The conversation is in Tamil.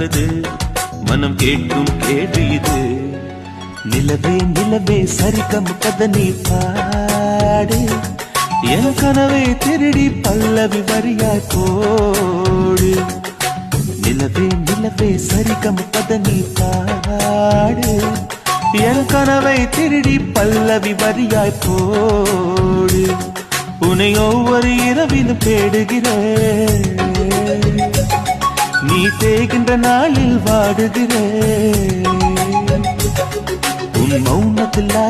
நல்லது மனம் கேட்கும் கேள்வி இது. நிலவே நிலவே சரிகம கத நீ பாடு, என் கனவை திருடி பல்லவி வரியாய் போடு. நிலவே நிலவே சரிகம கத நீ பாடு, என் கனவை திருடி பல்லவி வரியாய் போடு. உன்னை ஒவ்வொரு இரவிலும் தேடுகிறேன், நீ தேகின்ற நாளில் வாடுகிறேன். உன் மௌனத்தில்